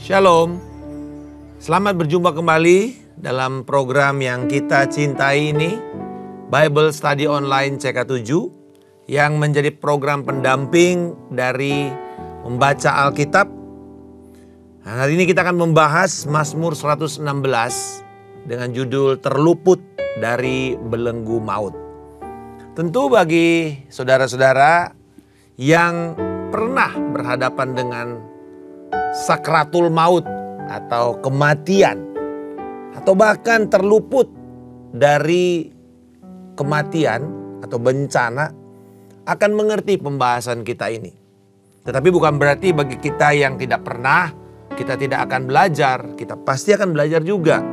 Shalom, selamat berjumpa kembali dalam program yang kita cintai ini, Bible Study Online CK7, yang menjadi program pendamping dari membaca Alkitab. Nah, hari ini kita akan membahas Mazmur 116 dengan judul Terluput dari Belenggu Maut. Tentu bagi saudara-saudara yang pernah berhadapan dengan sakratul maut atau kematian, atau bahkan terluput dari kematian atau bencana, akan mengerti pembahasan kita ini. Tetapi bukan berarti bagi kita yang tidak pernah, kita tidak akan belajar. Kita pasti akan belajar juga.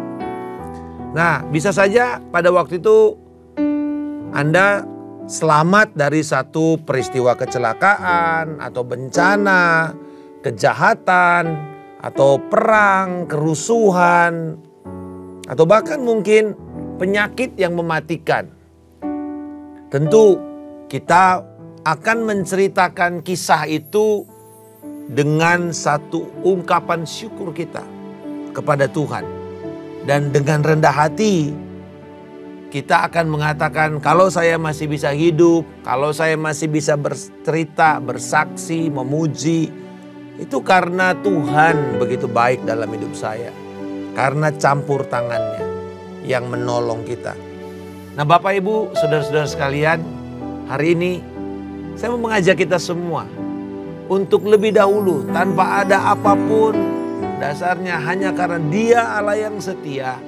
Nah, bisa saja pada waktu itu Anda selamat dari satu peristiwa kecelakaan atau bencana, kejahatan, atau perang, kerusuhan, atau bahkan mungkin penyakit yang mematikan. Tentu kita akan menceritakan kisah itu dengan satu ungkapan syukur kita kepada Tuhan. Dan dengan rendah hati kita akan mengatakan, kalau saya masih bisa hidup, kalau saya masih bisa bercerita, bersaksi, memuji, itu karena Tuhan begitu baik dalam hidup saya. Karena campur tangannya yang menolong kita. Nah, Bapak Ibu, saudara-saudara sekalian, hari ini saya mau mengajak kita semua untuk lebih dahulu, tanpa ada apapun, dasarnya hanya karena Dia Allah yang setia,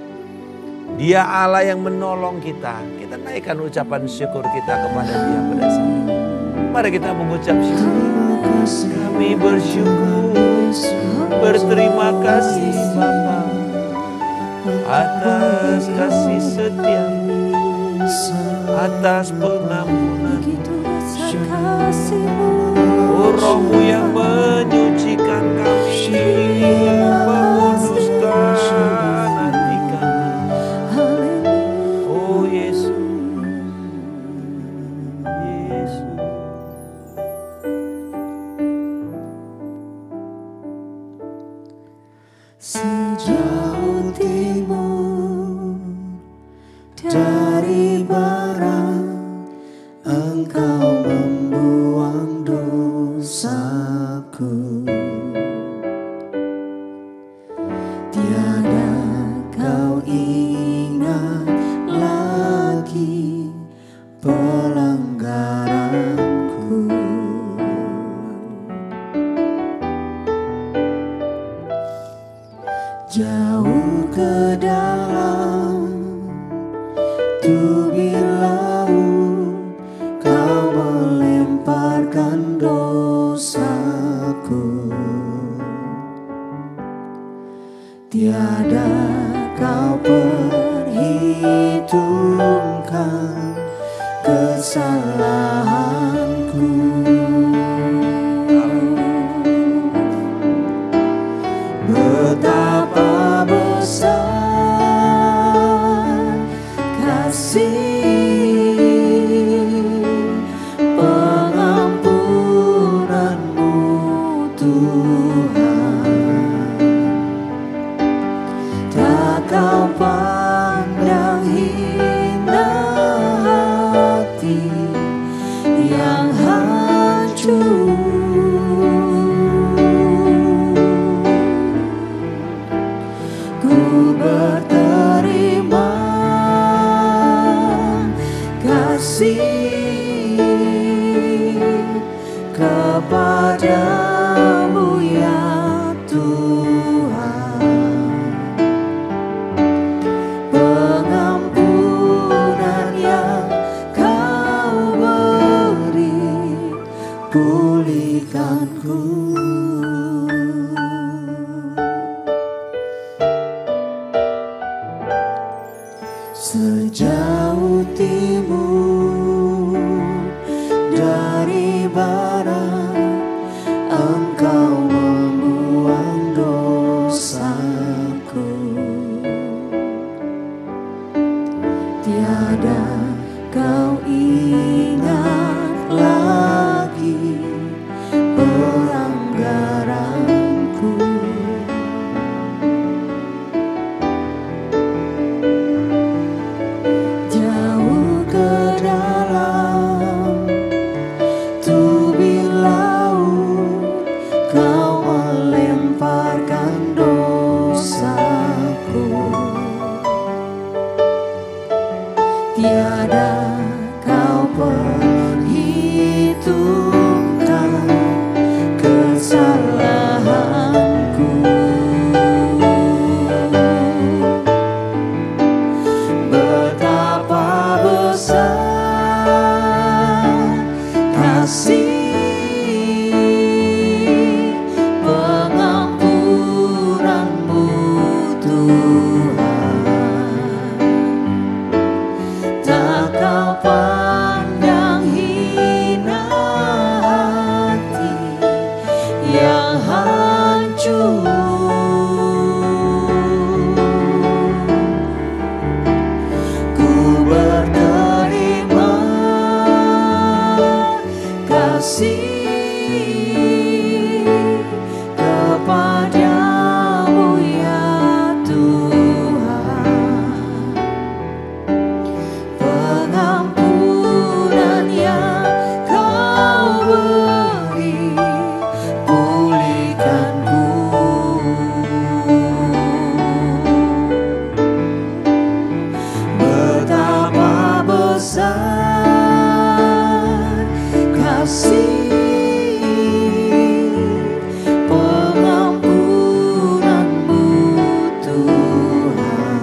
Dia Allah yang menolong kita. Kita naikkan ucapan syukur kita kepada Dia pada saat ini. Mari kita mengucap syukur. Kami bersyukur, berterima kasih Bapa atas kasih setia-Mu, atas pengampunan. Oh, Roh-Mu yang menyucikan kami, menguduskan hati kami. Oh Yesus, Yesus. Sejauh timur dari barat, Engkau membuang dosaku. Tiada Kau ingat lagi pelanggaranku. Jauh ke dalam tubir laut, Kau melemparkan dosaku. Tiada Kau perhitungkan kesalahanku. Betapa besar kasih pengampunan-Mu, Tuhan. Tak Kau pandang hina hati yang hancur. Ku berterima kasih kepada-Mu ya hancur. Ku berterima kasih kepadamu ya Tuhan. Pengampunan yang Kau beri pulihkanku. Betapa besar kasih pengampunanmu Tuhan.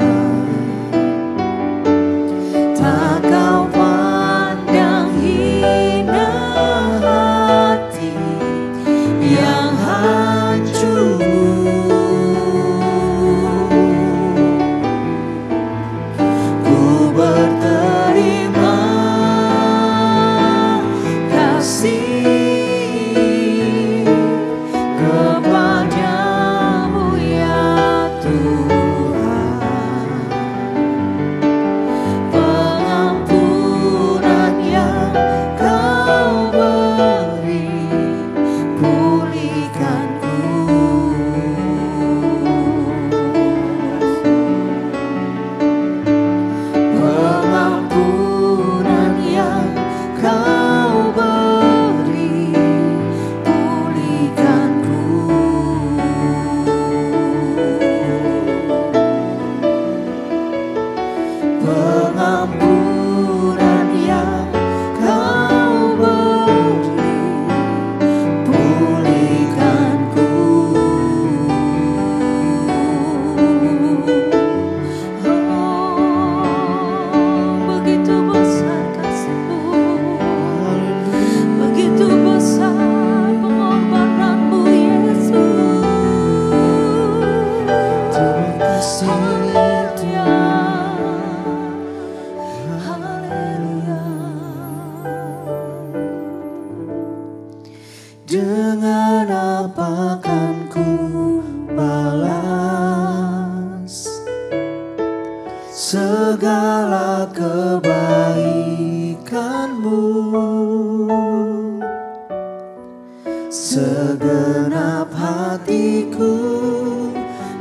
Tak Kau pandang hina hati yang hancur. Ku berterima kasih kepadamu ya Tuhan. Pengampunan yang Kau beri pulihkanku. Pengampunan yang Kau beri pulihkanku. Pengampunan yang Kau beri pulihkanku. Begitu besar kasih-Mu, begitu besar pengorbananmu Yesus. Terima kasih Haleluya. Dengan apa kan ku balas segala kebaikan-Mu? Segenap hatiku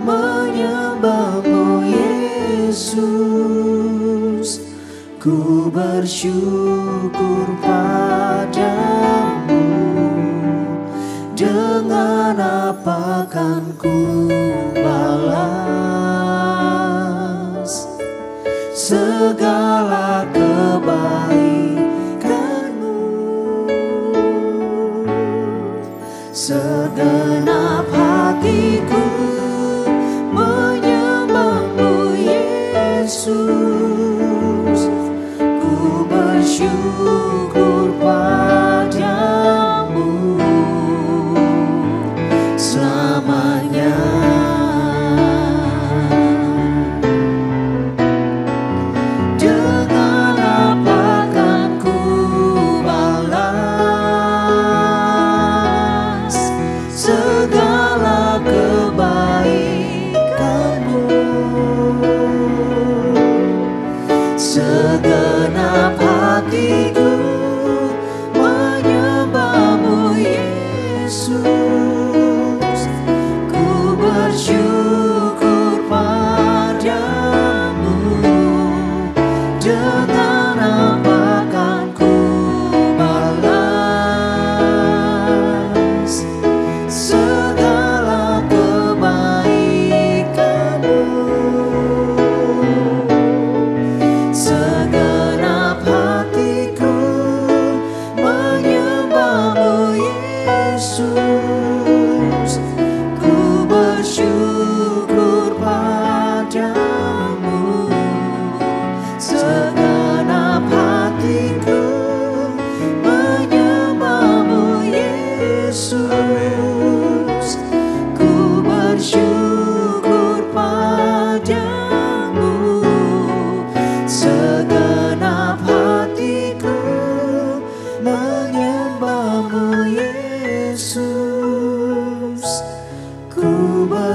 menyembah-Mu Yesus. Ku bersyukur padamu. Dengan apa kan ku balas segala kebaikan-Mu? Segenap hatiku menyembah-Mu Yesus. Ku bersyukur padamu selamanya. Dengan apa kan ku balas segala kebaikan-Mu? Segenap hatiku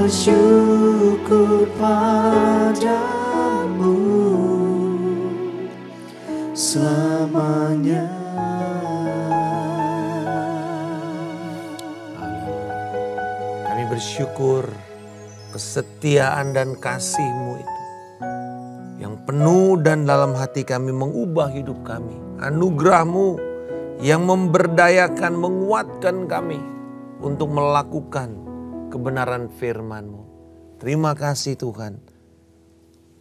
bersyukur padamu selamanya. Kami bersyukur kesetiaan dan kasih-Mu itu yang penuh dan dalam hati kami mengubah hidup kami. Anugerah-Mu yang memberdayakan, menguatkan kami untuk melakukan kebenaran firman-Mu. Terima kasih Tuhan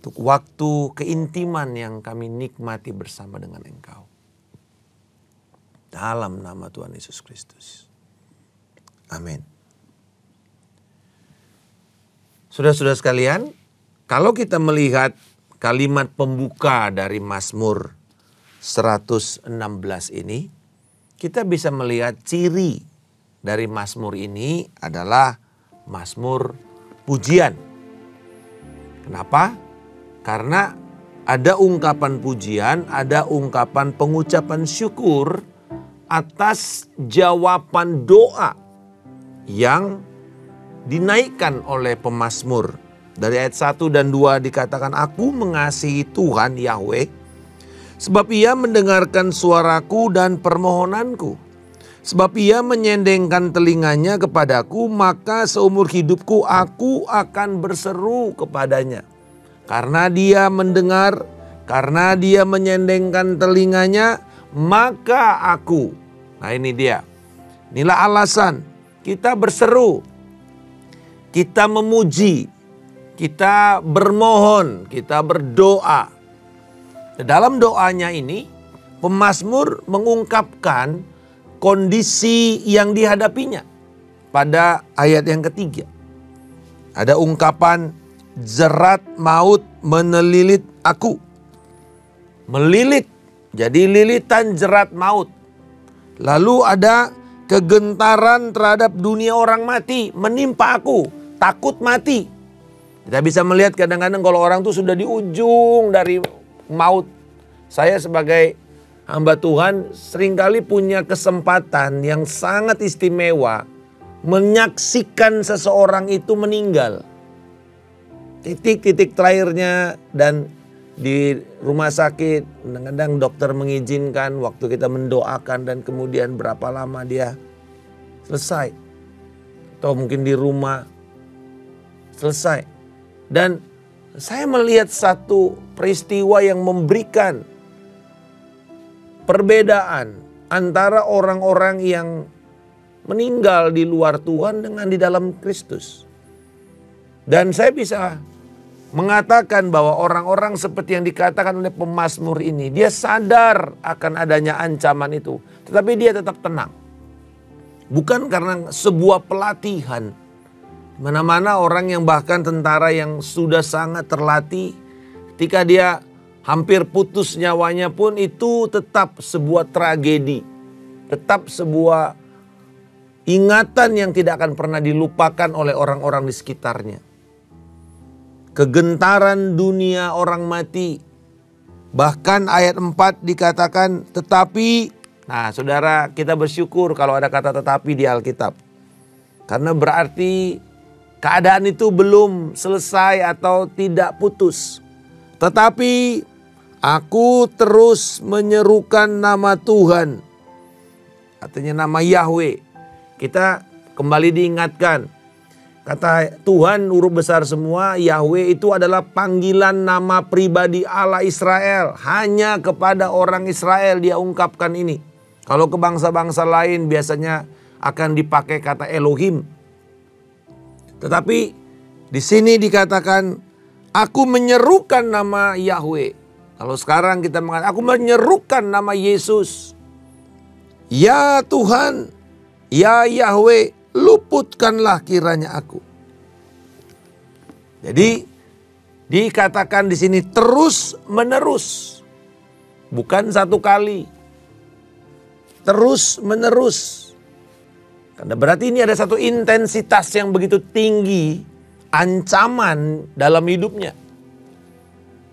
untuk waktu keintiman yang kami nikmati bersama dengan Engkau. Dalam nama Tuhan Yesus Kristus. Amin. Saudara-saudara sekalian, kalau kita melihat kalimat pembuka dari Mazmur 116 ini, kita bisa melihat ciri dari Mazmur ini adalah Mazmur pujian. Kenapa? Karena ada ungkapan pujian, ada ungkapan pengucapan syukur atas jawaban doa yang dinaikkan oleh pemazmur. Dari ayat 1 dan 2 dikatakan, aku mengasihi Tuhan Yahweh, sebab ia mendengarkan suaraku dan permohonanku. Sebab ia menyendengkan telinganya kepadaku, maka seumur hidupku aku akan berseru kepadanya. Karena dia mendengar, karena dia menyendengkan telinganya, maka aku. Nah ini dia. Inilah alasan kita berseru, kita memuji, kita bermohon, kita berdoa. Dalam doanya ini, pemazmur mengungkapkan kondisi yang dihadapinya. Pada ayat yang ketiga, ada ungkapan jerat maut menelilit aku. Melilit, jadi lilitan jerat maut. Lalu ada kegentaran terhadap dunia orang mati menimpa aku, takut mati. Kita bisa melihat kadang-kadang kalau orang tuh sudah di ujung dari maut. Saya sebagai hamba Tuhan seringkali punya kesempatan yang sangat istimewa menyaksikan seseorang itu meninggal. Titik-titik terakhirnya, dan di rumah sakit kadang-kadang dokter mengizinkan waktu kita mendoakan dan kemudian berapa lama dia selesai. Atau mungkin di rumah selesai. Dan saya melihat satu peristiwa yang memberikan perbedaan antara orang-orang yang meninggal di luar Tuhan dengan di dalam Kristus. Dan saya bisa mengatakan bahwa orang-orang seperti yang dikatakan oleh pemazmur ini, dia sadar akan adanya ancaman itu, tetapi dia tetap tenang. Bukan karena sebuah pelatihan. Mana-mana orang yang bahkan tentara yang sudah sangat terlatih, ketika dia hampir putus nyawanya pun itu tetap sebuah tragedi. Tetap sebuah ingatan yang tidak akan pernah dilupakan oleh orang-orang di sekitarnya. Kegentaran dunia orang mati. Bahkan ayat 4 dikatakan tetapi. Nah saudara, kita bersyukur kalau ada kata tetapi di Alkitab. Karena berarti keadaan itu belum selesai atau tidak putus. Tetapi aku terus menyerukan nama Tuhan. Artinya nama Yahweh. Kita kembali diingatkan. Kata Tuhan huruf besar semua, Yahweh itu adalah panggilan nama pribadi Allah Israel. Hanya kepada orang Israel dia ungkapkan ini. Kalau ke bangsa-bangsa lain biasanya akan dipakai kata Elohim. Tetapi di sini dikatakan, aku menyerukan nama Yahweh. Kalau sekarang kita mengatakan, aku menyerukan nama Yesus. Ya Tuhan, ya Yahweh, luputkanlah kiranya aku. Jadi dikatakan di sini terus menerus. Bukan satu kali. Terus menerus. Karena berarti ini ada satu intensitas yang begitu tinggi, ancaman dalam hidupnya.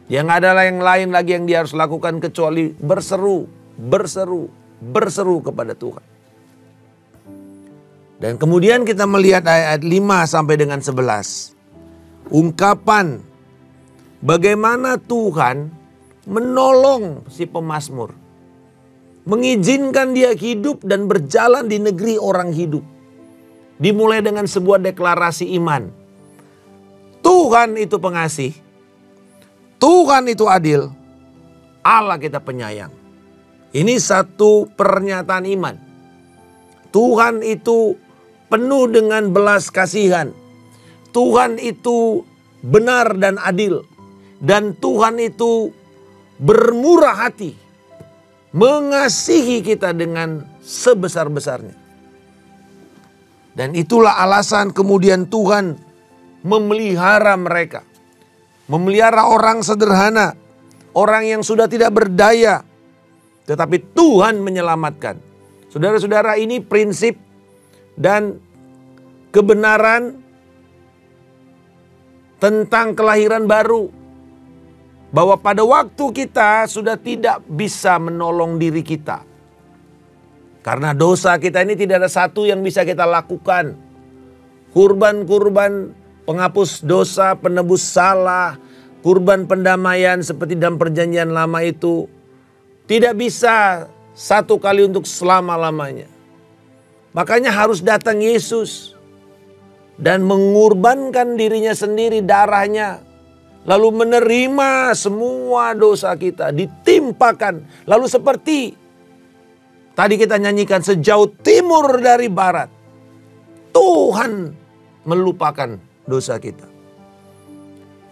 Yang ada yang lain lagi yang dia harus lakukan kecuali berseru, berseru, berseru kepada Tuhan. Dan kemudian kita melihat ayat 5 sampai dengan 11. Ungkapan bagaimana Tuhan menolong si pemazmur. Mengizinkan dia hidup dan berjalan di negeri orang hidup. Dimulai dengan sebuah deklarasi iman. Tuhan itu pengasih. Tuhan itu adil. Allah kita penyayang. Ini satu pernyataan iman. Tuhan itu penuh dengan belas kasihan. Tuhan itu benar dan adil. Dan Tuhan itu bermurah hati. Mengasihi kita dengan sebesar-besarnya. Dan itulah alasan kemudian Tuhan memelihara mereka. Memelihara orang sederhana. Orang yang sudah tidak berdaya. Tetapi Tuhan menyelamatkan. Saudara-saudara, ini prinsip dan kebenaran tentang kelahiran baru. Bahwa pada waktu kita sudah tidak bisa menolong diri kita. Karena dosa kita ini tidak ada satu yang bisa kita lakukan. Kurban-kurban penghapus dosa, penebus salah, kurban pendamaian seperti dalam perjanjian lama itu tidak bisa satu kali untuk selama-lamanya. Makanya harus datang Yesus dan mengorbankan dirinya sendiri, darahnya. Lalu menerima semua dosa kita, ditimpakan. Lalu seperti tadi kita nyanyikan, sejauh timur dari barat, Tuhan melupakan dosa kita.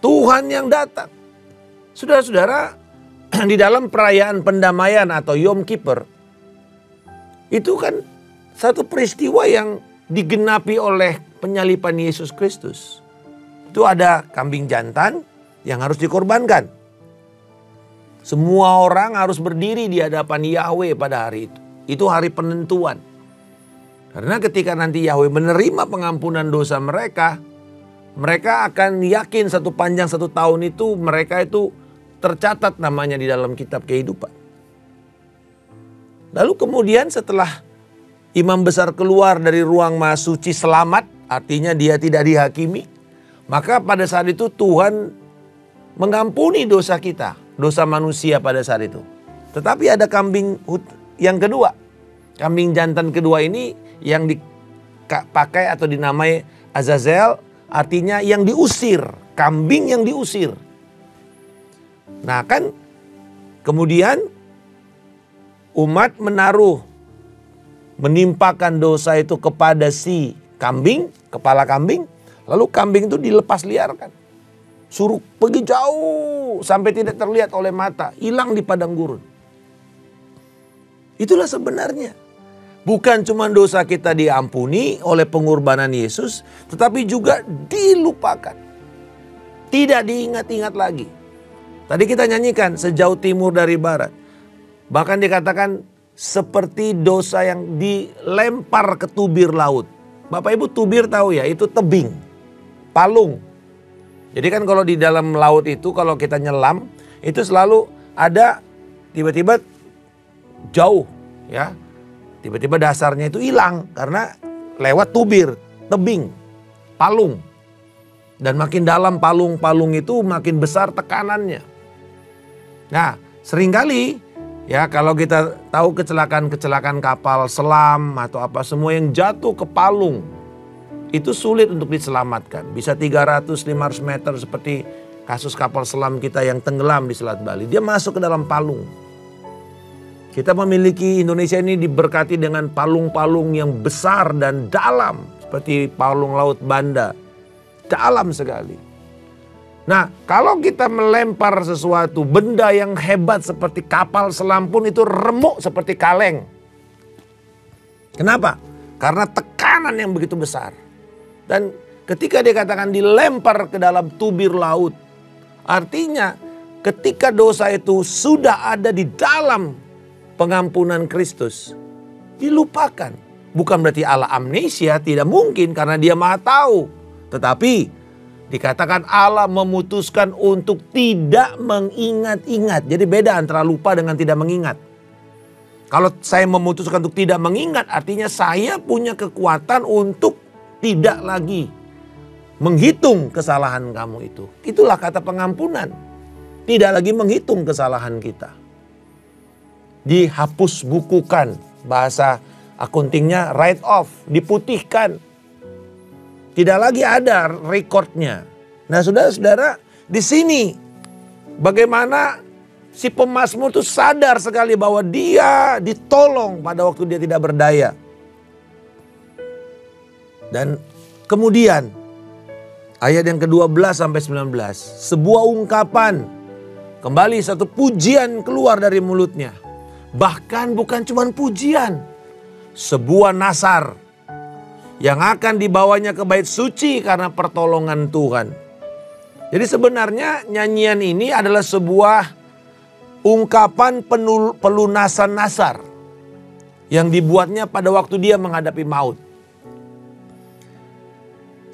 Tuhan yang datang. Saudara-saudara, di dalam perayaan pendamaian atau Yom Kippur, itu kan satu peristiwa yang digenapi oleh penyalipan Yesus Kristus. Itu ada kambing jantan yang harus dikorbankan. Semua orang harus berdiri di hadapan Yahweh pada hari itu. Itu hari penentuan. Karena ketika nanti Yahweh menerima pengampunan dosa mereka, mereka akan yakin sepanjang 1 tahun itu mereka itu tercatat namanya di dalam kitab kehidupan. Lalu kemudian setelah imam besar keluar dari ruang maha suci selamat, artinya dia tidak dihakimi, maka pada saat itu Tuhan mengampuni dosa kita, dosa manusia pada saat itu. Tetapi ada kambing yang kedua. Kambing jantan kedua ini yang dipakai atau dinamai Azazel, artinya yang diusir, kambing yang diusir. Nah kan kemudian umat menimpakan dosa itu kepada si kambing, kepala kambing, lalu kambing itu dilepas liarkan. Suruh pergi jauh sampai tidak terlihat oleh mata, hilang di padang gurun. Itulah sebenarnya. Bukan cuma dosa kita diampuni oleh pengorbanan Yesus, tetapi juga dilupakan. Tidak diingat-ingat lagi. Tadi kita nyanyikan sejauh timur dari barat. Bahkan dikatakan seperti dosa yang dilempar ke tubir laut. Bapak Ibu, tubir tahu ya, itu tebing, palung. Jadi kan kalau di dalam laut itu kalau kita nyelam itu selalu ada tiba-tiba jauh ya. Tiba-tiba dasarnya itu hilang karena lewat tubir, tebing, palung. Dan makin dalam palung-palung itu makin besar tekanannya. Nah, seringkali ya kalau kita tahu kecelakaan kapal selam atau apa semua yang jatuh ke palung. Itu sulit untuk diselamatkan. Bisa 300-500 meter seperti kasus kapal selam kita yang tenggelam di Selat Bali. Dia masuk ke dalam palung. Kita memiliki Indonesia ini diberkati dengan palung-palung yang besar dan dalam. Seperti palung Laut Banda. Dalam sekali. Nah, kalau kita melempar sesuatu, benda yang hebat seperti kapal selam pun itu remuk seperti kaleng. Kenapa? Karena tekanan yang begitu besar. Dan ketika dikatakan dilempar ke dalam tubir laut, artinya ketika dosa itu sudah ada di dalam pengampunan Kristus, dilupakan. Bukan berarti Allah amnesia, tidak mungkin karena dia maha tahu. Tetapi dikatakan Allah memutuskan untuk tidak mengingat-ingat. Jadi beda antara lupa dengan tidak mengingat. Kalau saya memutuskan untuk tidak mengingat, artinya saya punya kekuatan untuk tidak lagi menghitung kesalahan kamu itu. Itulah kata pengampunan. Tidak lagi menghitung kesalahan kita. Dihapus bukukan, bahasa akuntingnya write off, diputihkan. Tidak lagi ada rekodnya. Nah saudara-saudara, di sini bagaimana si pemazmur itu sadar sekali bahwa dia ditolong pada waktu dia tidak berdaya. Dan kemudian ayat yang ke-12 sampai 19, sebuah ungkapan, kembali satu pujian keluar dari mulutnya. Bahkan bukan cuma pujian, sebuah nasar yang akan dibawanya ke bait suci karena pertolongan Tuhan. Jadi sebenarnya nyanyian ini adalah sebuah ungkapan pelunasan nasar yang dibuatnya pada waktu dia menghadapi maut.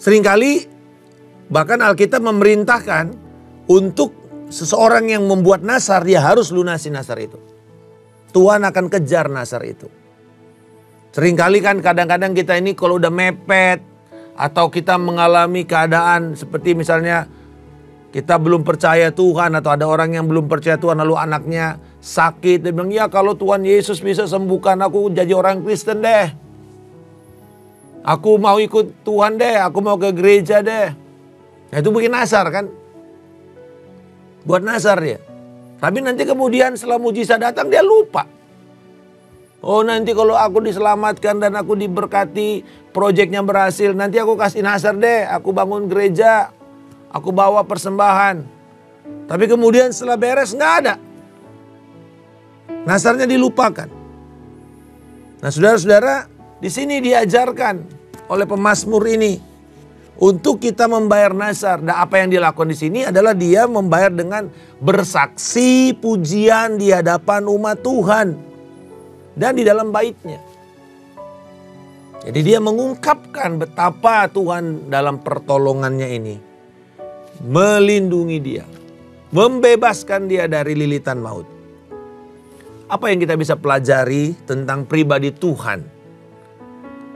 Seringkali bahkan Alkitab memerintahkan untuk seseorang yang membuat nasar, dia harus lunasi nasar itu. Tuhan akan kejar nasar itu. Seringkali kan kadang-kadang kita ini kalau udah mepet atau kita mengalami keadaan seperti misalnya kita belum percaya Tuhan atau ada orang yang belum percaya Tuhan lalu anaknya sakit. Dia bilang, ya kalau Tuhan Yesus bisa sembuhkan aku jadi orang Kristen deh. Aku mau ikut Tuhan deh, aku mau ke gereja deh. Nah itu bikin nasar kan. Buat nasar dia. Tapi nanti kemudian setelah mujizat datang dia lupa. Oh nanti kalau aku diselamatkan dan aku diberkati, proyeknya berhasil, nanti aku kasih nasar deh, aku bangun gereja, aku bawa persembahan. Tapi kemudian setelah beres nggak ada. Nasarnya dilupakan. Nah saudara-saudara, di sini diajarkan oleh pemazmur ini untuk kita membayar nasar. Dan apa yang dilakukan di sini adalah dia membayar dengan bersaksi pujian di hadapan umat Tuhan. Dan di dalam baitnya. Jadi dia mengungkapkan betapa Tuhan dalam pertolongannya ini melindungi dia. Membebaskan dia dari lilitan maut. Apa yang kita bisa pelajari tentang pribadi Tuhan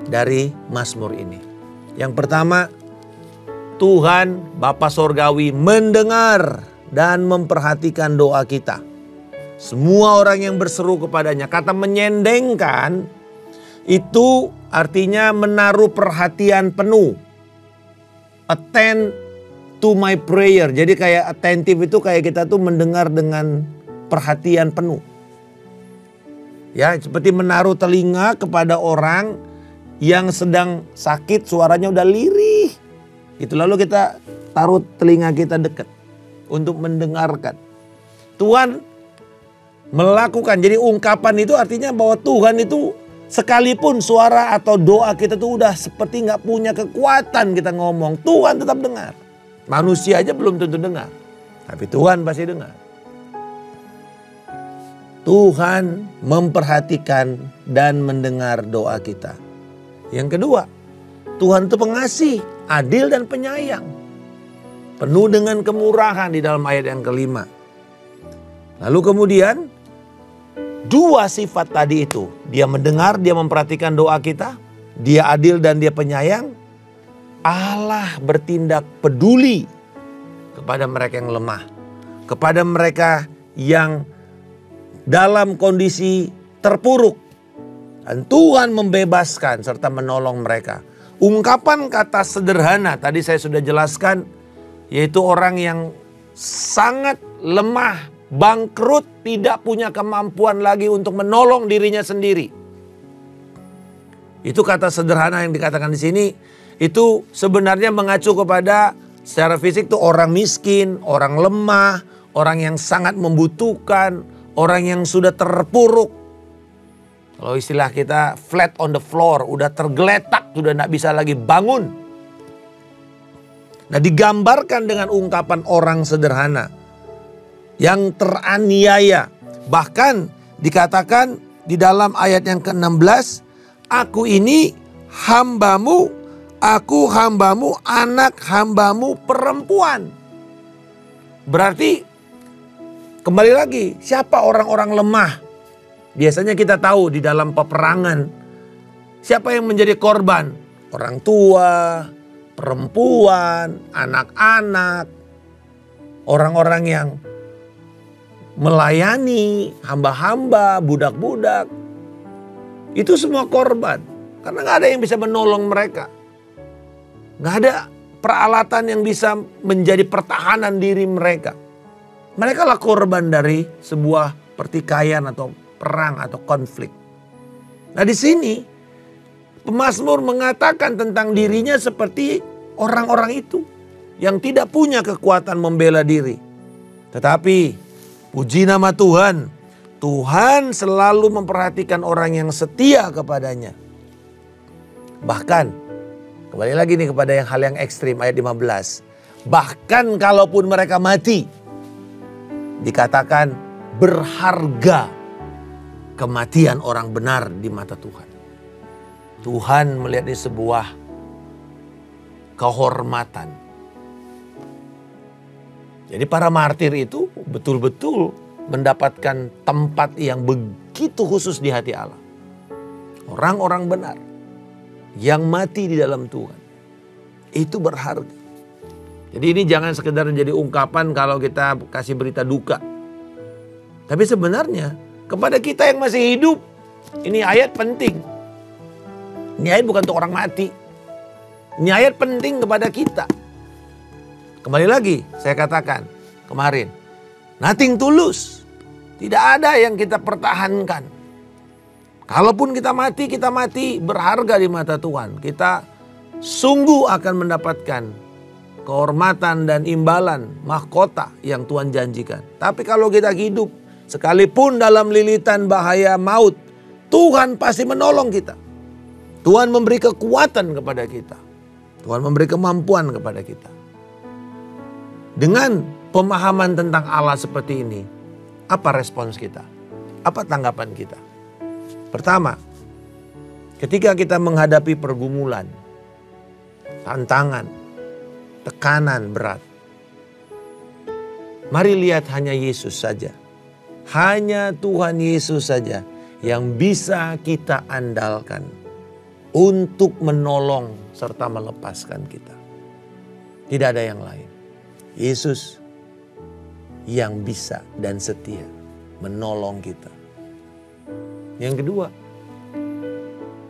dari Mazmur ini? Yang pertama, Tuhan Bapa Sorgawi mendengar dan memperhatikan doa kita. Semua orang yang berseru kepadanya. Kata menyendengkan itu artinya menaruh perhatian penuh. Attend to my prayer. Jadi kayak attentive itu kayak kita tuh mendengar dengan perhatian penuh. Ya, seperti menaruh telinga kepada orang yang sedang sakit, suaranya udah lirih. Itu lalu kita taruh telinga kita dekat untuk mendengarkan. Tuhan melakukan, jadi ungkapan itu artinya bahwa Tuhan itu sekalipun suara atau doa kita tuh udah seperti gak punya kekuatan kita ngomong, Tuhan tetap dengar. Manusia aja belum tentu dengar, tapi Tuhan pasti dengar. Tuhan memperhatikan dan mendengar doa kita. Yang kedua, Tuhan itu pengasih, adil dan penyayang. Penuh dengan kemurahan di dalam ayat yang kelima. Lalu kemudian dua sifat tadi itu, dia mendengar, dia memperhatikan doa kita, dia adil dan dia penyayang. Allah bertindak peduli kepada mereka yang lemah, kepada mereka yang dalam kondisi terpuruk. Dan Tuhan membebaskan serta menolong mereka. Ungkapan kata sederhana tadi saya sudah jelaskan, yaitu orang yang sangat lemah, bangkrut, tidak punya kemampuan lagi untuk menolong dirinya sendiri. Itu kata sederhana yang dikatakan di sini. Itu sebenarnya mengacu kepada secara fisik tuh orang miskin, orang lemah, orang yang sangat membutuhkan, orang yang sudah terpuruk. Kalau istilah kita flat on the floor, udah tergeletak, sudah tidak bisa lagi bangun. Nah digambarkan dengan ungkapan orang sederhana yang teraniaya. Bahkan dikatakan di dalam ayat yang ke-16, aku ini hambamu, aku hambamu, anak hambamu perempuan. Berarti kembali lagi, siapa orang-orang lemah Biasanya kita tahu di dalam peperangan siapa yang menjadi korban? Orang tua, perempuan, anak-anak, orang-orang yang melayani, hamba-hamba, budak-budak. Itu semua korban. Karena gak ada yang bisa menolong mereka. Gak ada peralatan yang bisa menjadi pertahanan diri mereka. Mereka lah korban dari sebuah pertikaian atau perang atau konflik. Nah di sini pemazmur mengatakan tentang dirinya seperti orang-orang itu yang tidak punya kekuatan membela diri. Tetapi puji nama Tuhan, Tuhan selalu memperhatikan orang yang setia kepadanya. Bahkan kembali lagi nih kepada hal yang ekstrim ayat 15. Bahkan kalaupun mereka mati, dikatakan berharga kematian orang benar di mata Tuhan. Tuhan melihat ini sebuah kehormatan. Jadi para martir itu betul-betul mendapatkan tempat yang begitu khusus di hati Allah. Orang-orang benar yang mati di dalam Tuhan. Itu berharga. Jadi ini jangan sekedar menjadi ungkapan kalau kita kasih berita duka. Tapi sebenarnya kepada kita yang masih hidup, ini ayat penting. Ini ayat bukan untuk orang mati. Ini ayat penting kepada kita. Kembali lagi saya katakan kemarin. Nothing tulus. Tidak ada yang kita pertahankan. Kalaupun kita mati berharga di mata Tuhan. Kita sungguh akan mendapatkan kehormatan dan imbalan mahkota yang Tuhan janjikan. Tapi kalau kita hidup sekalipun dalam lilitan bahaya maut, Tuhan pasti menolong kita. Tuhan memberi kekuatan kepada kita. Tuhan memberi kemampuan kepada kita. Dengan pemahaman tentang Allah seperti ini, apa respons kita? Apa tanggapan kita? Pertama, ketika kita menghadapi pergumulan, tantangan, tekanan berat, mari lihat hanya Yesus saja. Hanya Tuhan Yesus saja yang bisa kita andalkan untuk menolong serta melepaskan kita. Tidak ada yang lain. Yesus yang bisa dan setia menolong kita. Yang kedua,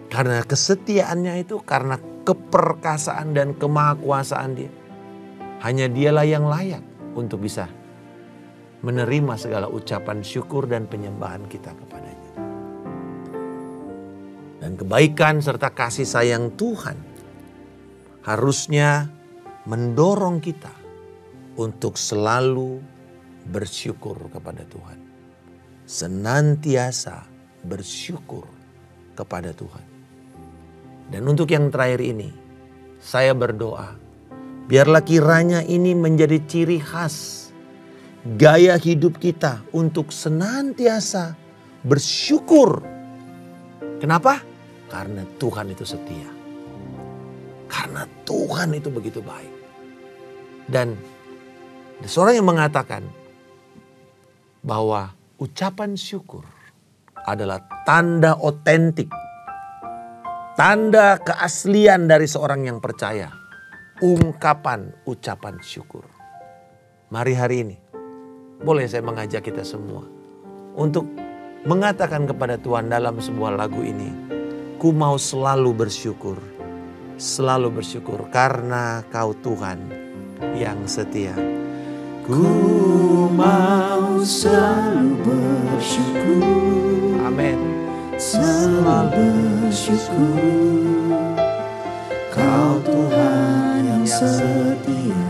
karena kesetiaannya itu, karena keperkasaan dan kemahakuasaan Dia. Hanya Dialah yang layak untuk bisa menerima segala ucapan syukur dan penyembahan kita kepadanya. Dan kebaikan serta kasih sayang Tuhan harusnya mendorong kita untuk selalu bersyukur kepada Tuhan. Senantiasa bersyukur kepada Tuhan. Dan untuk yang terakhir ini, saya berdoa, biarlah kiranya ini menjadi ciri khas gaya hidup kita untuk senantiasa bersyukur. Kenapa? Karena Tuhan itu setia. Karena Tuhan itu begitu baik. Dan seorang yang mengatakan bahwa ucapan syukur adalah tanda otentik, tanda keaslian dari seorang yang percaya. Ungkapan ucapan syukur. Mari hari ini, boleh saya mengajak kita semua untuk mengatakan kepada Tuhan dalam sebuah lagu ini, ku mau selalu bersyukur karena Kau Tuhan yang setia. Ku mau selalu bersyukur. Amin. Selalu bersyukur. Kau Tuhan yang setia,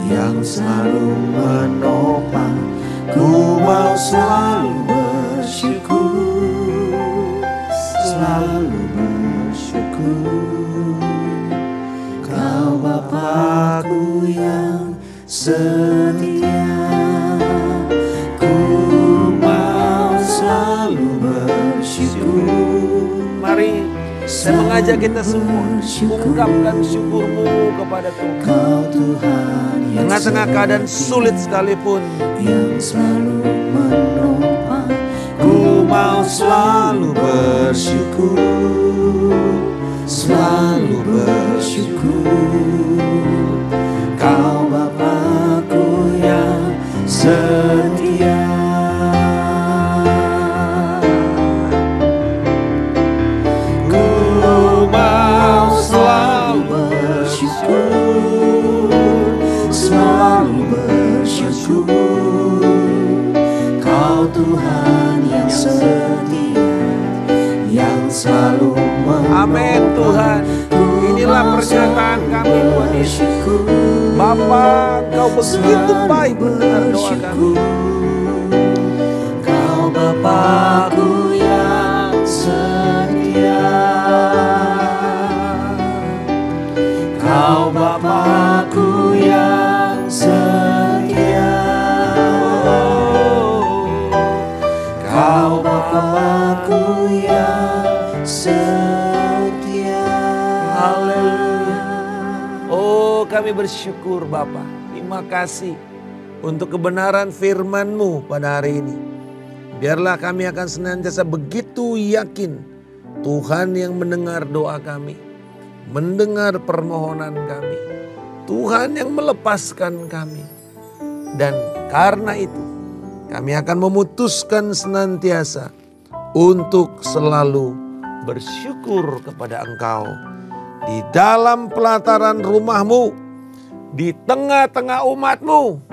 yang selalu menopang. Ku mau selalu bersyukur. Selalu bersyukur. Kau Bapa-Ku yang setia, ku mau selalu bersyukur. Mari saya mengajak kita semua ungkapkan syukur-Mu kepada Tuhan. Kau Tuhan yang Tengah-tengah keadaan sulit sekalipun, yang selalu menopang. ku mau selalu bersyukur, selalu bersyukur. Kau Bapakku yang setia. Ku mau selalu bersyukur, selalu bersyukur. Kau Tuhan yang setia, yang selalu amin Tuhan. Inilah pernyataan kami Tuhan Yesus. Bapa, Kau begitu baik mendengar doa kami. Kau Bapakku yang setia. Kau Bapakku yang setia. Kau Bapakku yang setia. Haleluya. Oh, kami bersyukur Bapa. Terima kasih untuk kebenaran firman-Mu pada hari ini. Biarlah kami akan senantiasa begitu yakin Tuhan yang mendengar doa kami, mendengar permohonan kami, Tuhan yang melepaskan kami. Dan karena itu kami akan memutuskan senantiasa untuk selalu bersyukur kepada Engkau. Di dalam pelataran rumah-Mu, di tengah-tengah umat-Mu,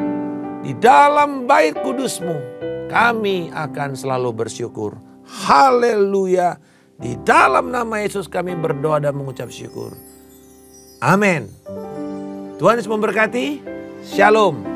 di dalam bait kudus-Mu, kami akan selalu bersyukur. Haleluya. Di dalam nama Yesus kami berdoa dan mengucap syukur. Amin. Tuhan Yesus memberkati. Shalom.